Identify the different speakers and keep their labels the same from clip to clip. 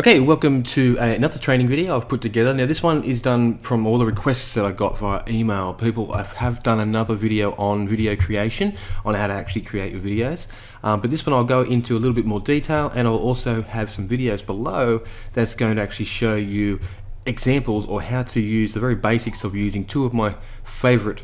Speaker 1: Okay, welcome to another training video I've put together. Now this one is done from all the requests that I got via email. People have done another video on video creation, on how to actually create your videos. But this one I'll go into a little bit more detail, and I'll also have some videos below that's going to actually show you examples or how to use the very basics of using two of my favorite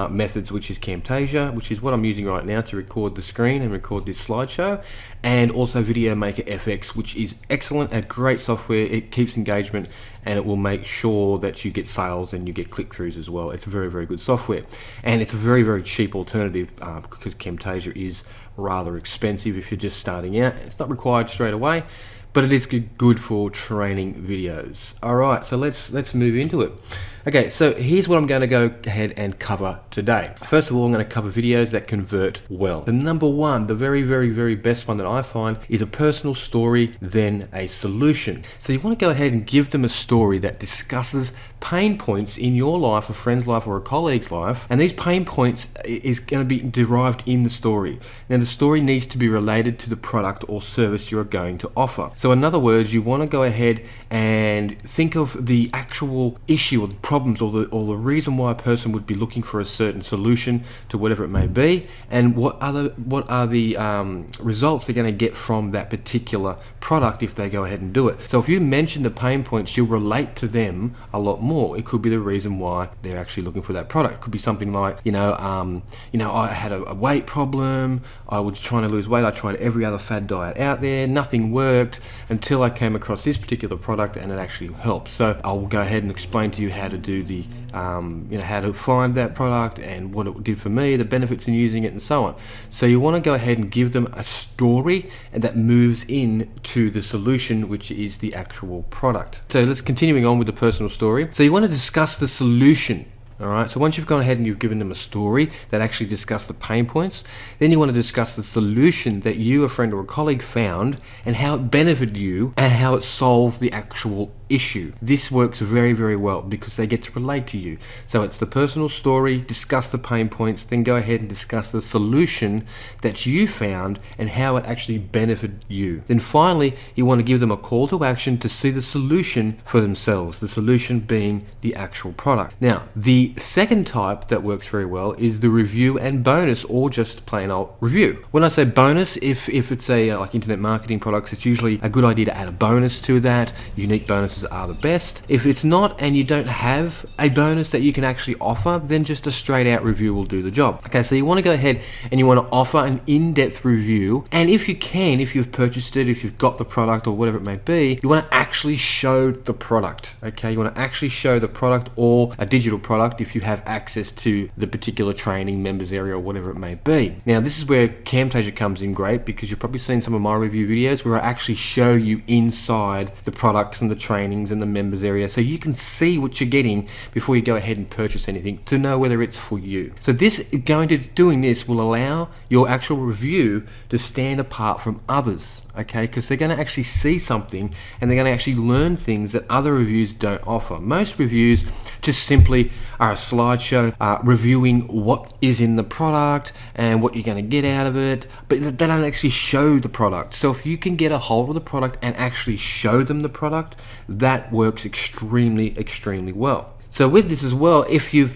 Speaker 1: methods, which is Camtasia, which is what I'm using right now to record the screen and record this slideshow, and also Video Maker FX, which is excellent, a great software. It keeps engagement and it will make sure that you get sales and you get click-throughs as well. It's a very, very good software, and it's a very, very cheap alternative because Camtasia is rather expensive if you're just starting out. It's not required straight away, but it is good for training videos. All right, so let's move into it. Okay, so here's what I'm going to go ahead and cover today. First of all, I'm going to cover videos that convert well. The number one, the very, very, very best one that I find is a personal story, then a solution. So you want to go ahead and give them a story that discusses pain points in your life, a friend's life, or a colleague's life, and these pain points is going to be derived in the story. Now, the story needs to be related to the product or service you're going to offer. So in other words, you want to go ahead and think of the actual issue or the problems or the reason why a person would be looking for a certain solution to whatever it may be, and what are the results they're going to get from that particular product if they go ahead and do it. So if you mention the pain points, you'll relate to them a lot more. It could be the reason why they're actually looking for that product. It could be something like, I had a weight problem. I was trying to lose weight. I tried every other fad diet out there. Nothing worked until I came across this particular product, and it actually helped. So I'll go ahead and explain to you how to do the, how to find that product and what it did for me, the benefits in using it, and so on. So you want to go ahead and give them a story and that moves in to the solution, which is the actual product. So let's continuing on with the personal story. So you want to discuss the solution. Alright, so once you've gone ahead and you've given them a story that actually discusses the pain points, then you want to discuss the solution that you, a friend, or a colleague found, and how it benefited you and how it solved the actual issue. This works very, very well because they get to relate to you. So it's the personal story, discuss the pain points, then go ahead and discuss the solution that you found and how it actually benefited you. Then finally, you want to give them a call to action to see the solution for themselves, the solution being the actual product. Now, the second type that works very well is the review and bonus, or just plain old review. When I say bonus, if it's a like internet marketing products, it's usually a good idea to add a bonus to that. Unique bonuses are the best. If it's not and you don't have a bonus that you can actually offer, then just a straight out review will do the job. Okay, so you want to go ahead and you want to offer an in-depth review, and if you can, if you've purchased it, if you've got the product or whatever it may be, you want to actually show the product. Okay, you want to actually show the product or a digital product if you have access to the particular training members area or whatever it may be. Now this is where Camtasia comes in great, because you've probably seen some of my review videos where I actually show you inside the products and the trainings and the members area, so you can see what you're getting before you go ahead and purchase anything, to know whether it's for you. So doing this will allow your actual review to stand apart from others, okay, because they're going to actually see something and they're going to actually learn things that other reviews don't offer. Most reviews just simply are a slideshow reviewing what is in the product and what you're going to get out of it, but they don't actually show the product. So if you can get a hold of the product and actually show them the product, that works extremely, extremely well. So with this as well, if you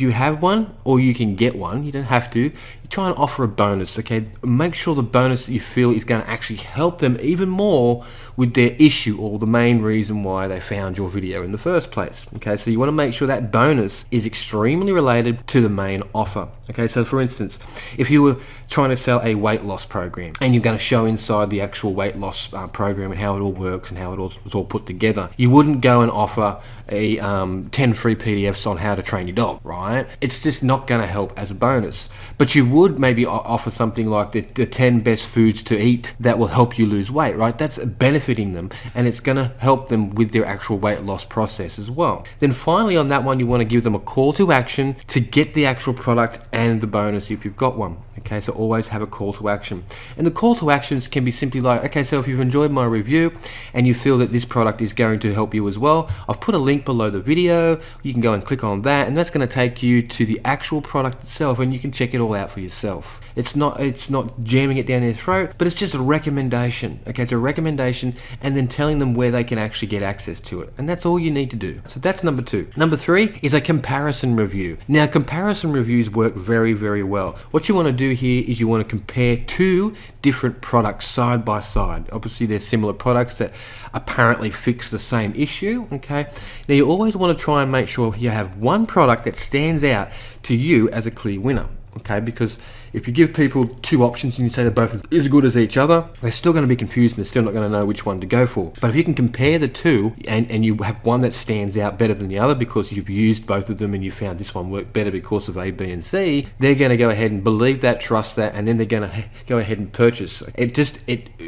Speaker 1: have one, or you can get one, you don't have to, you try and offer a bonus, okay? Make sure the bonus that you feel is going to actually help them even more with their issue or the main reason why they found your video in the first place, okay? So you want to make sure that bonus is extremely related to the main offer, okay? So for instance, if you were trying to sell a weight loss program and you're going to show inside the actual weight loss program and how it all works and how it's all put together, you wouldn't go and offer a 10 free PDFs on how to train your dog, right? It's just not going to help as a bonus. But you would maybe offer something like the 10 best foods to eat that will help you lose weight, right? That's benefiting them, and it's going to help them with their actual weight loss process as well. Then finally on that one, you want to give them a call to action to get the actual product and the bonus if you've got one. Okay, so always have a call to action. And the call to actions can be simply like, okay, so if you've enjoyed my review and you feel that this product is going to help you as well, I've put a link below the video. You can go and click on that, and that's going to take you to the actual product itself, and you can check it all out for yourself. yourself. It's not jamming it down their throat, but it's just a recommendation. Okay, it's a recommendation, and then telling them where they can actually get access to it. And that's all you need to do. So that's number 2. Number 3 is a comparison review. Now, comparison reviews work very, very well. What you want to do here is you want to compare 2 different products side by side. Obviously, they're similar products that apparently fix the same issue. Okay, now you always want to try and make sure you have one product that stands out to you as a clear winner. Okay, because if you give people 2 options and you say they're both as good as each other, they're still going to be confused and they're still not going to know which one to go for. But if you can compare the 2 and you have one that stands out better than the other because you've used both of them and you found this one worked better because of A, B, and C, they're going to go ahead and believe that, trust that, and then they're going to go ahead and purchase.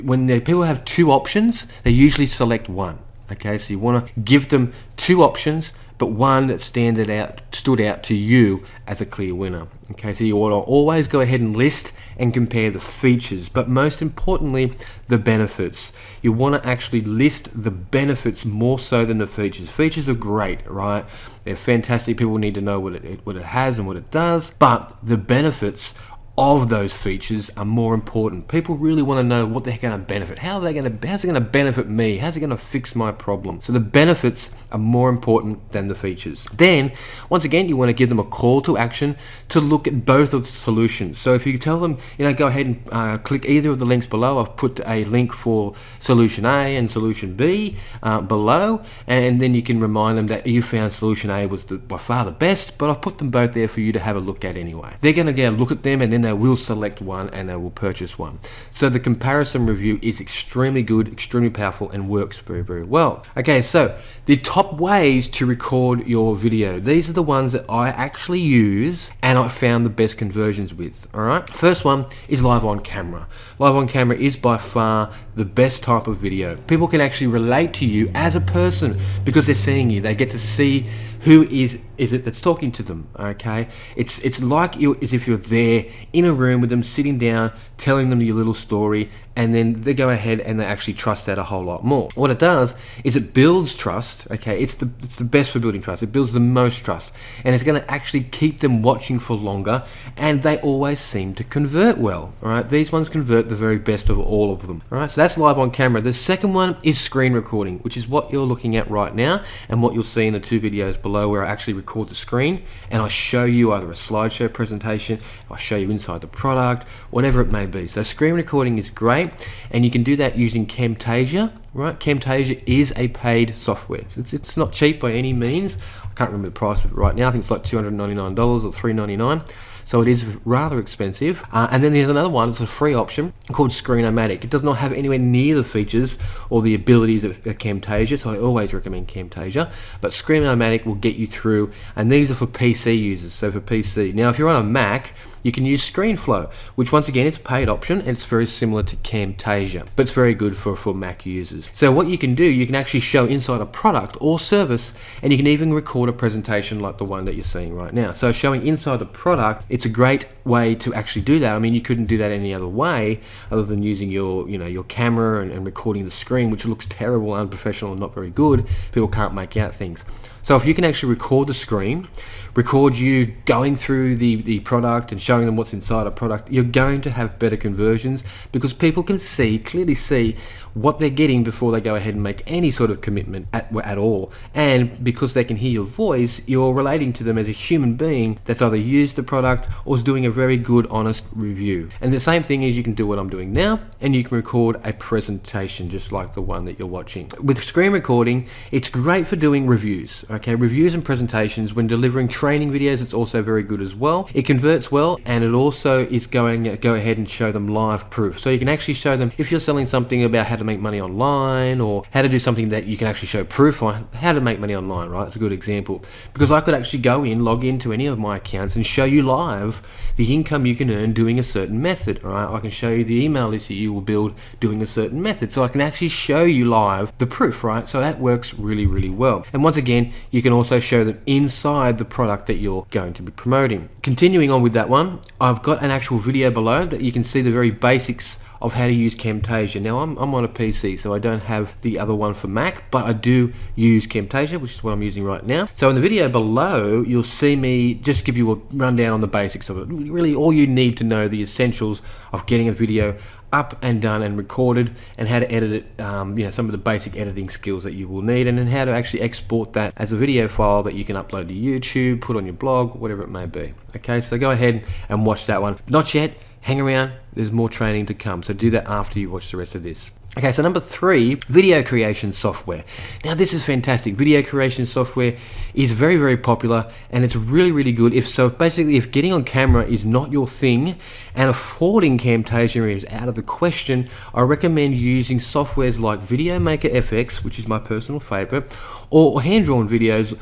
Speaker 1: When people have 2 options, they usually select one. Okay, so you want to give them 2 options, but one that stood out to you as a clear winner. Okay, so you want to always go ahead and list and compare the features, but most importantly, the benefits. You want to actually list the benefits more so than the features. Features are great, right? They're fantastic. People need to know what it has and what it does, but the benefits of those features are more important. People really want to know what they're going to benefit. How's it going to benefit me? How's it going to fix my problem? So the benefits are more important than the features. Then, once again, you want to give them a call to action to look at both of the solutions. So if you tell them, go ahead and click either of the links below. I've put a link for solution A and solution B below, and then you can remind them that you found solution A was by far the best, but I've put them both there for you to have a look at anyway. They're going to go look at them, and then they will select one and they will purchase one. So the comparison review is extremely good, extremely powerful, and works very, very well. Okay, so the top ways to record your video. These are the ones that I actually use and I found the best conversions with. All right, first one is live on camera. Live on camera is by far the best type of video. People can actually relate to you as a person because they're seeing you. They get to see who is it that's talking to them. Okay, it's like as if you're there in a room with them, sitting down, telling them your little story, and then they go ahead and they actually trust that a whole lot more. What it does is it builds trust. Okay, it's the best for building trust. It builds the most trust, and it's going to actually keep them watching for longer, and they always seem to convert well. All right, these ones convert the very best of all of them. All right, so that's live on camera. The second one is screen recording, which is what you're looking at right now, and what you'll see in the 2 videos below, where I actually record the screen and I show you either a slideshow presentation, I show you inside the product, whatever it may be. So screen recording is great, and you can do that using Camtasia. Right, Camtasia is a paid software. It's not cheap by any means. I can't remember the price of it right now. I think it's like $299 or $399. So it is rather expensive. And then there's another one, it's a free option called Screen-O-Matic. It does not have anywhere near the features or the abilities of Camtasia, so I always recommend Camtasia. But Screen-O-Matic will get you through, and these are for PC users, so for PC. Now, if you're on a Mac, you can use ScreenFlow, which once again is a paid option, and it's very similar to Camtasia, but it's very good for Mac users. So what you can do, you can actually show inside a product or service, and you can even record a presentation like the one that you're seeing right now. So showing inside the product, it's a great way to actually do that. I mean, you couldn't do that any other way other than using your camera and recording the screen, which looks terrible, unprofessional, and not very good. People can't make out things. So if you can actually record the screen, record you going through the product and showing them what's inside a product, you're going to have better conversions because people can clearly see what they're getting before they go ahead and make any sort of commitment at all. And because they can hear your voice, you're relating to them as a human being that's either used the product or is doing a very good, honest review. And the same thing is you can do what I'm doing now, and you can record a presentation just like the one that you're watching. With screen recording, it's great for doing reviews. Okay, reviews and presentations. When delivering training videos, it's also very good as well. It converts well, and it also is going to go ahead and show them live proof. So you can actually show them if you're selling something about how to make money online, or how to do something that you can actually show proof on how to make money online, right? It's a good example, because I could actually log into any of my accounts and show you live the income you can earn doing a certain method, right? I can show you the email list that you will build doing a certain method. So I can actually show you live the proof, right? So that works really, really well. And once again, you can also show them inside the product that you're going to be promoting. Continuing on with that one, I've got an actual video below that you can see the very basics of how to use Camtasia. Now I'm on a PC, so I don't have the other one for Mac, but I do use Camtasia, which is what I'm using right now. So in the video below, you'll see me just give you a rundown on the basics of it. Really, all you need to know, the essentials of getting a video up and done and recorded, and how to edit it, some of the basic editing skills that you will need, and then how to actually export that as a video file that you can upload to YouTube, put on your blog, whatever it may be. Okay, so go ahead and watch that one. Not yet, hang around, there's more training to come, so do that after you watch the rest of this. Okay, so number 3, video creation software. Now this is fantastic. Video creation software is very, very popular, and it's really, really good. If getting on camera is not your thing and affording Camtasia is out of the question, I recommend using softwares like Video Maker FX, which is my personal favorite, or hand-drawn videos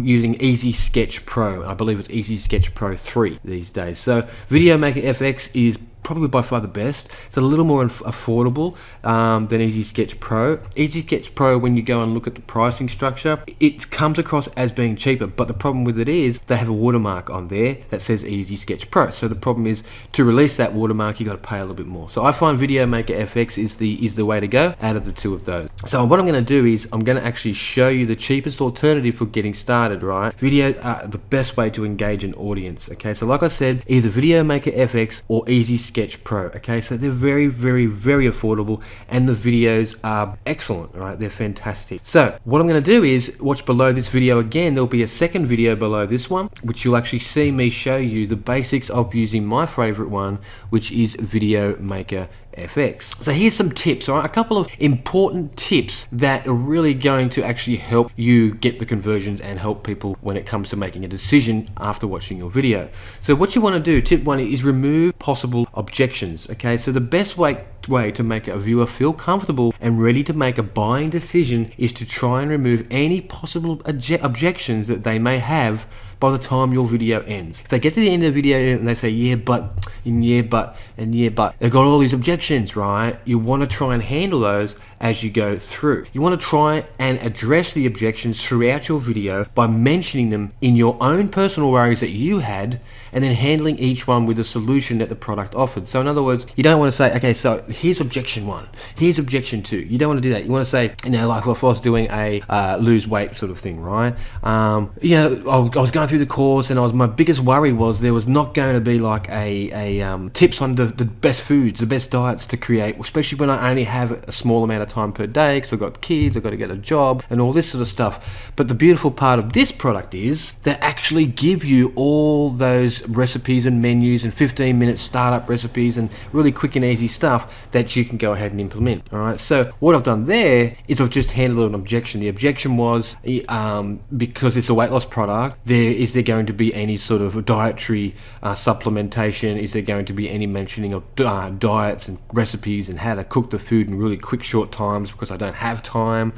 Speaker 1: using Easy Sketch Pro. I believe it's Easy Sketch Pro 3 these days. So Video Maker FX is probably by far the best. It's a little more affordable than Easy Sketch Pro. Easy Sketch Pro, when you go and look at the pricing structure, it comes across as being cheaper, but the problem with it is they have a watermark on there that says Easy Sketch Pro. So the problem is, to release that watermark, you got to pay a little bit more. So I find Video Maker FX is the way to go out of the two of those. So what I'm going to do is I'm going to actually show you the cheapest alternative for getting started, right? Video are the best way to engage an audience. Okay, so like I said, either Video Maker FX or Easy Sketch Pro. Okay, so they're very, very, very affordable, and the videos are excellent, right? They're fantastic. So what I'm going to do is watch below this video again. There'll be a second video below this one, which you'll actually see me show you the basics of using my favorite one, which is Video Maker FX. So here's some tips, all right? A couple of important tips that are really going to actually help you get the conversions and help people when it comes to making a decision after watching your video. So what you want to do, tip 1, is remove possible objections. Okay, so the best way to make a viewer feel comfortable and ready to make a buying decision is to try and remove any possible objections that they may have by the time your video ends. If they get to the end of the video and they say, yeah, but, and yeah, but, and yeah, but, they've got all these objections, right? You want to try and handle those as you go through. You want to try and address the objections throughout your video by mentioning them in your own personal worries that you had, and then handling each one with a solution that the product offered. So in other words, you don't want to say, okay, so here's objection 1, here's objection 2. You don't want to do that. You want to say, like if I was doing a lose weight sort of thing, right? I was going through the course, and my biggest worry was there was not going to be like a tips on the best foods, the best diets to create, especially when I only have a small amount of time per day because I've got kids, I've got to get a job and all this sort of stuff. But the beautiful part of this product is they actually give you all those recipes and menus and 15-minute startup recipes and really quick and easy stuff that you can go ahead and implement. All right, so what I've done there is I've just handled an objection. The objection was because it's a weight loss product, is there going to be any sort of dietary supplementation? Is there going to be any mentioning of diets and recipes and how to cook the food in really quick short times because I don't have time?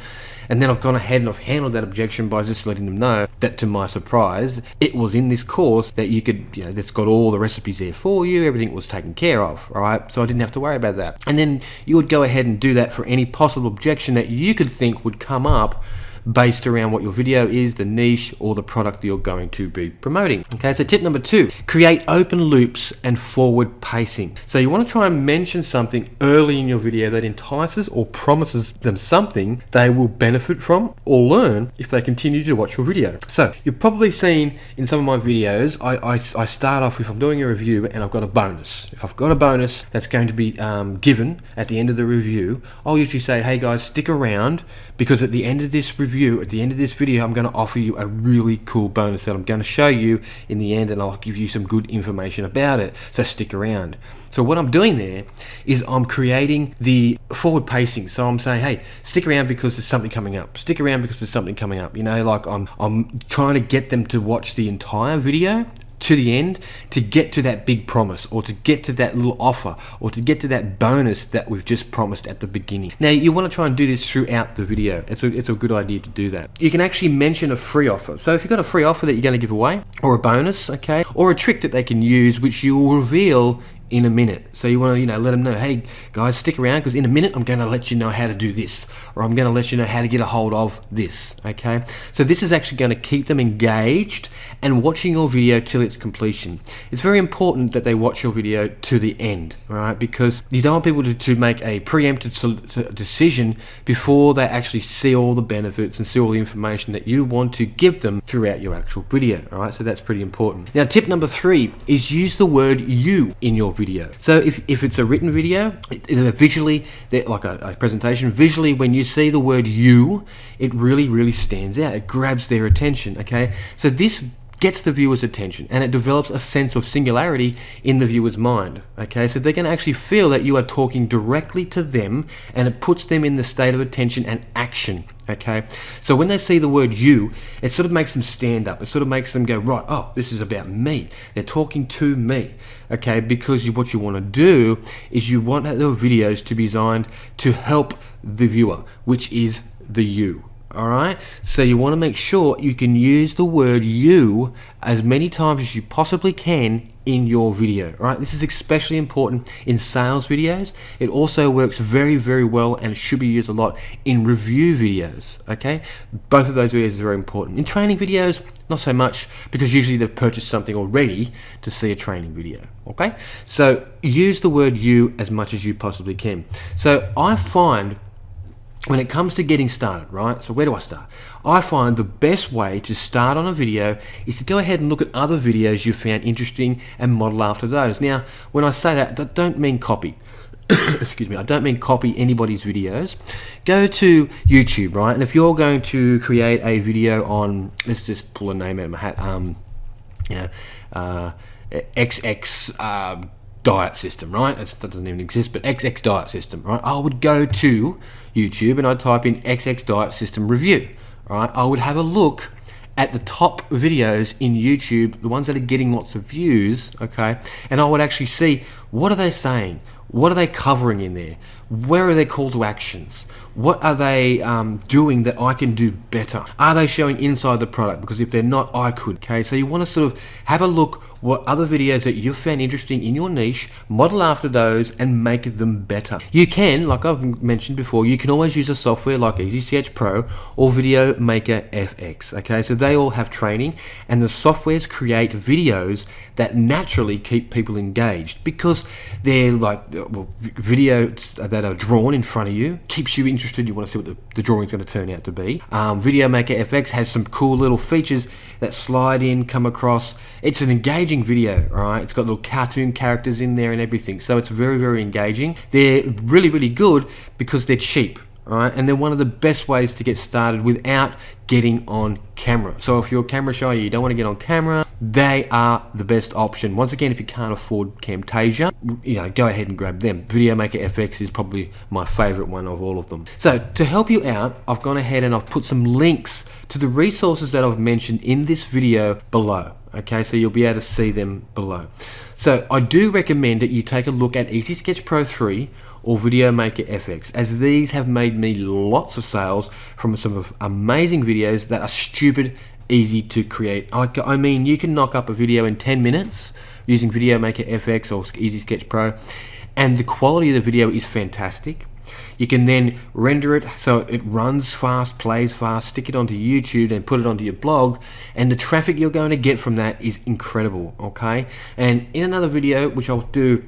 Speaker 1: And then I've gone ahead and I've handled that objection by just letting them know that, to my surprise, it was in this course that you could, that's got all the recipes there for you, everything was taken care of, all right? So I didn't have to worry about that. And then you would go ahead and do that for any possible objection that you could think would come up based around what your video is, the niche, or the product that you're going to be promoting. Okay, so tip number 2, create open loops and forward pacing. So you want to try and mention something early in your video that entices or promises them something they will benefit from or learn if they continue to watch your video. So you've probably seen in some of my videos, I start off, if I'm doing a review and I've got a bonus. If I've got a bonus that's going to be given at the end of the review, I'll usually say, hey guys, stick around, because at the end of this review, at the end of this video, I'm going to offer you a really cool bonus that I'm going to show you in the end, and I'll give you some good information about it, so stick around. So what I'm doing there is I'm creating the forward pacing. So I'm saying, hey, stick around because there's something coming up. Stick around because there's something coming up. Like I'm trying to get them to watch the entire video to the end to get to that big promise, or to get to that little offer, or to get to that bonus that we've just promised at the beginning. Now you want to try and do this throughout the video. It's a good idea to do that. You can actually mention a free offer. So if you've got a free offer that you're going to give away, or a bonus, okay, or a trick that they can use, which you will reveal in a minute. So you want to, let them know, hey guys, stick around, because in a minute I'm going to let you know how to do this, or I'm going to let you know how to get a hold of this. Okay, so this is actually going to keep them engaged and watching your video till its completion. It's very important that they watch your video to the end, all right? Because you don't want people to make a preempted decision before they actually see all the benefits and see all the information that you want to give them throughout your actual video, all right? So that's pretty important. Now, tip number 3 is use the word you in your video. So if it's a written video, visually, like a presentation, visually, when you see the word you, it really stands out. It grabs their attention, okay? So this gets the viewer's attention, and it develops a sense of singularity in the viewer's mind. Okay, so they're going to actually feel that you are talking directly to them, and it puts them in the state of attention and action. Okay, so when they see the word you, it sort of makes them stand up. It sort of makes them go, right, oh, this is about me. They're talking to me. Okay, because what you want to do is you want the videos to be designed to help the viewer, which is the you. All right, so you want to make sure you can use the word you as many times as you possibly can in your video. All right, this is especially important in sales videos. It also works very well, and it should be used a lot in review videos. Okay, both of those videos are very important. In training videos, not so much, because usually they've purchased something already to see a training video. Okay, so use the word you as much as you possibly can. So I find, when it comes to getting started, right? So where do I start? I find the best way to start on a video is to go ahead and look at other videos you found interesting and model after those. Now, when I say that, I don't mean copy. Excuse me, I don't mean copy anybody's videos. Go to YouTube, right? And if you're going to create a video on, let's just pull a name out of my hat, XX diet system, right? That doesn't even exist, but XX diet system, right? I would go to YouTube and I'd type in XX diet system review, right? I would have a look at the top videos in YouTube, the ones that are getting lots of views, okay? And I would actually see, what are they saying? What are they covering in there? Where are their call to actions? What are they doing that I can do better? Are they showing inside the product? Because if they're not, I could. Okay, so you want to sort of have a look what other videos that you've found interesting in your niche, model after those and make them better. You can, like I've mentioned before, you can always use a software like Easy Sketch Pro or Video Maker FX. Okay, so they all have training, and the softwares create videos that naturally keep people engaged because they're like videos that are drawn in front of you, keeps you interested. You want to see what the drawing's going to turn out to be. Video Maker FX has some cool little features that slide in, come across. It's an engaging video, right? It's got little cartoon characters in there and everything, so it's very engaging. They're really good because they're cheap, right? And they're one of the best ways to get started without getting on camera. So if you're a camera shy, you don't want to get on camera, they are the best option. Once again, if you can't afford Camtasia, go ahead and grab them. Video Maker FX is probably my favorite one of all of them. So to help you out, I've gone ahead and I've put some links to the resources that I've mentioned in this video below. Okay, so you'll be able to see them below. So I do recommend that you take a look at Easy Sketch Pro 3 or Video Maker FX, as these have made me lots of sales from some of amazing videos that are stupid easy to create. I mean, you can knock up a video in 10 minutes using Video Maker FX or Easy Sketch Pro, and the quality of the video is fantastic. You can then render it so it runs fast, plays fast, stick it onto YouTube and put it onto your blog, and the traffic you're going to get from that is incredible, okay? And in another video, which I'll do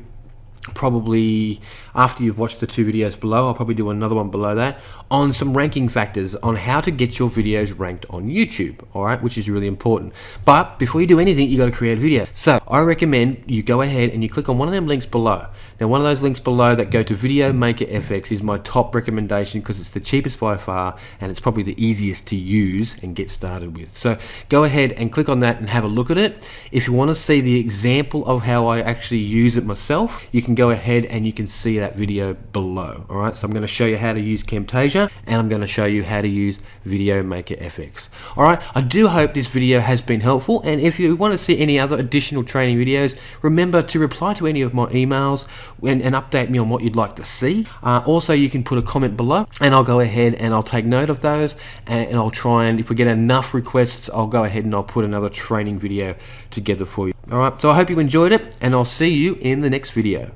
Speaker 1: probably after you've watched the 2 videos below, I'll probably do another one below that on some ranking factors on how to get your videos ranked on YouTube, all right, which is really important. But before you do anything, you got to create a video. So I recommend you go ahead and you click on one of them links below. Now, one of those links below that go to Video Maker FX is my top recommendation because it's the cheapest by far and it's probably the easiest to use and get started with. So go ahead and click on that and have a look at it. If you want to see the example of how I actually use it myself, you can go ahead and you can see that video below. All right, so I'm going to show you how to use Camtasia, and I'm going to show you how to use Video Maker FX. All right, I do hope this video has been helpful, and if you want to see any other additional training videos, remember to reply to any of my emails and update me on what you'd like to see. Also, you can put a comment below, and I'll go ahead and I'll take note of those, and I'll try, and if we get enough requests, I'll go ahead and I'll put another training video together for you. All right, so I hope you enjoyed it, and I'll see you in the next video.